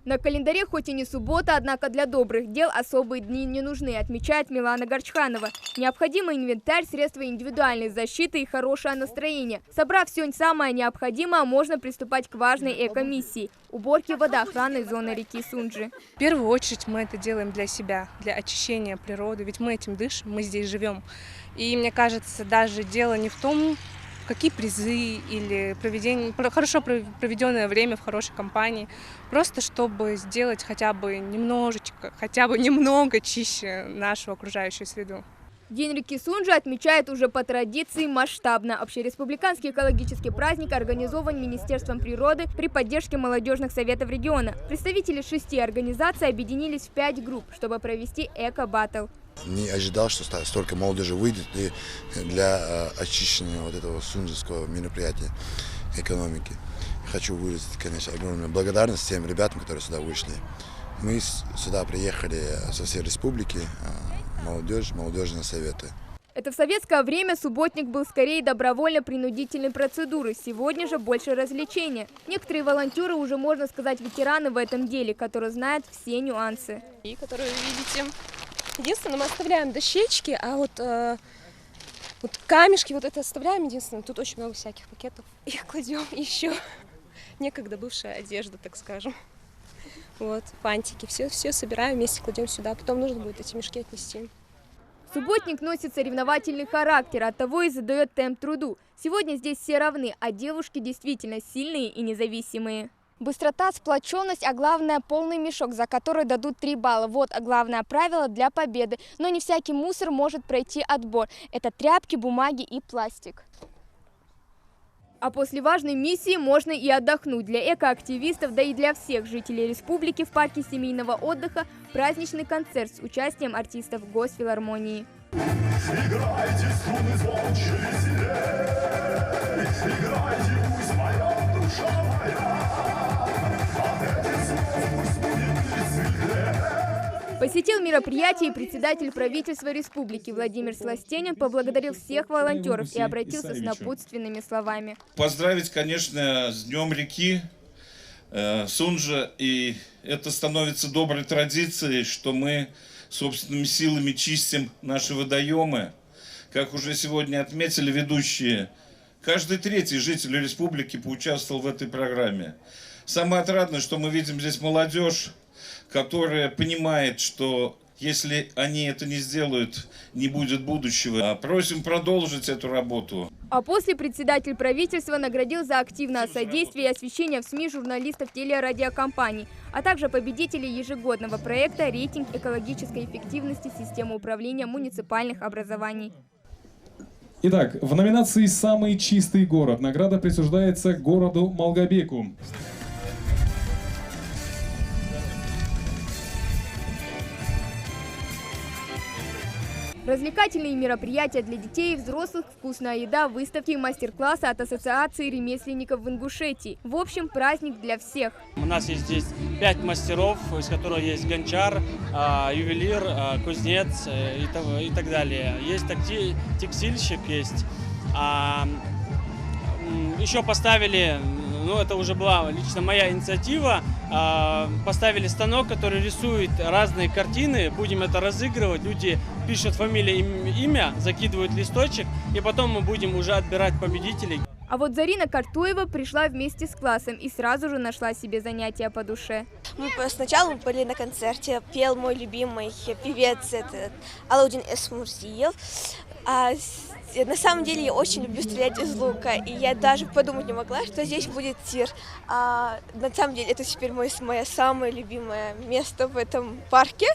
На календаре хоть и не суббота, однако для добрых дел особые дни не нужны, отмечает Милана Горчханова. Необходимый инвентарь, средства индивидуальной защиты и хорошее настроение. Собрав все самое необходимое, можно приступать к важной эко-миссии – уборке водоохранной зоны реки Сунджи. В первую очередь мы это делаем для себя, для очищения природы, ведь мы этим дышим, мы здесь живем. И мне кажется, даже дело не в том, какие призы или хорошо проведенное время в хорошей компании. Просто чтобы сделать хотя бы немного чище нашу окружающую среду. День реки Сунджи отмечают уже по традиции масштабно. Общереспубликанский экологический праздник организован Министерством природы при поддержке молодежных советов региона. Представители 6 организаций объединились в 5 групп, чтобы провести эко-баттл. Не ожидал, что столько молодежи выйдет для очищения вот этого сунджского мероприятия экономики. Хочу выразить, конечно, огромную благодарность тем ребятам, которые сюда вышли. Мы сюда приехали со всей республики, молодежные советы. Это в советское время субботник был скорее добровольно-принудительной процедурой. Сегодня же больше развлечения. Некоторые волонтеры уже, можно сказать, ветераны в этом деле, которые знают все нюансы. И которые вы видите. Единственное, мы оставляем дощечки, а вот камешки вот это оставляем. Единственное, тут очень много всяких пакетов. Их кладем еще. Некогда бывшая одежда, так скажем. Вот, фантики. Все собираем вместе, кладем сюда. Потом нужно будет эти мешки отнести. Субботник носит соревновательный характер, оттого и задает темп труду. Сегодня здесь все равны, а девушки действительно сильные и независимые. Быстрота, сплоченность, а главное полный мешок, за который дадут 3 балла. Вот главное правило для победы. Но не всякий мусор может пройти отбор. Это тряпки, бумаги и пластик. А после важной миссии можно и отдохнуть. Для экоактивистов, да и для всех жителей республики в парке семейного отдыха праздничный концерт с участием артистов Госфилармонии. Играйте, струны звонче, веселей, играйте, пусть моя душа моя, от этих слов пусть будет веселей. Посетил мероприятие и председатель правительства республики Владимир Сластенин, поблагодарил всех волонтеров и обратился с напутственными словами. Поздравить, конечно, с Днем реки Сунджа, и это становится доброй традицией, что мы собственными силами чистим наши водоемы. Как уже сегодня отметили ведущие, каждый 3-й житель республики поучаствовал в этой программе. Самое отрадное, что мы видим здесь молодежь, которая понимает, что если они это не сделают, не будет будущего. Просим продолжить эту работу. А после председатель правительства наградил за активное содействие и освещение в СМИ журналистов телерадиокомпаний, а также победителей ежегодного проекта «Рейтинг экологической эффективности системы управления муниципальных образований». Итак, в номинации «Самый чистый город» награда присуждается городу Малгобеку. Развлекательные мероприятия для детей и взрослых, вкусная еда, выставки и мастер-классы от Ассоциации ремесленников в Ингушетии. В общем, праздник для всех. У нас есть здесь 5 мастеров, из которых есть гончар, ювелир, кузнец и так далее. Есть текстильщик, есть. Еще поставили, это уже была лично моя инициатива, поставили станок, который рисует разные картины. Будем это разыгрывать. Люди пишут фамилию, имя, закидывают листочек, и потом мы будем уже отбирать победителей. А вот Зарина Картуева пришла вместе с классом и сразу же нашла себе занятия по душе. Сначала мы были на концерте, пел мой любимый певец Алаудин Эсмурзиев. На самом деле я очень люблю стрелять из лука, и я даже подумать не могла, что здесь будет тир. На самом деле это теперь мое самое любимое место в этом парке.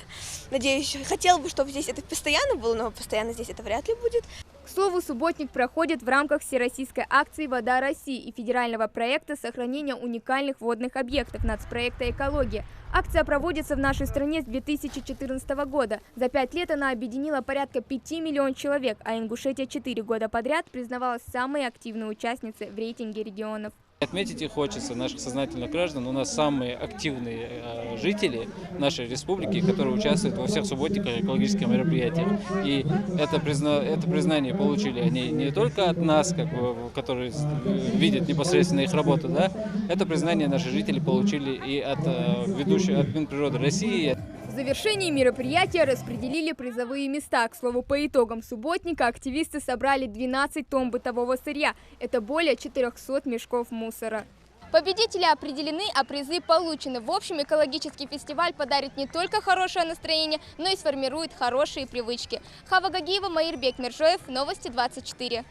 Надеюсь, хотела бы, чтобы здесь это постоянно было, но постоянно здесь это вряд ли будет. К слову, субботник проходит в рамках всероссийской акции «Вода России» и федерального проекта сохранения уникальных водных объектов нацпроекта «Экология». Акция проводится в нашей стране с 2014 года. За 5 лет она объединила порядка 5 миллионов человек, а Ингушетия 4 года подряд признавалась самой активной участницей в рейтинге регионов. Отметить и хочется наших сознательных граждан. У нас самые активные жители нашей республики, которые участвуют во всех субботниках и экологических мероприятиях. И это признание получили они не только от нас, которые видят непосредственно их работу, да? Это признание наши жители получили и от Минприроды России. В завершении мероприятия распределили призовые места. К слову, по итогам субботника активисты собрали 12 тонн бытового сырья. Это более 400 мешков мусора. Победители определены, а призы получены. В общем, экологический фестиваль подарит не только хорошее настроение, но и сформирует хорошие привычки. Хава Гагиева, Маирбек Мержоев, Новости 24.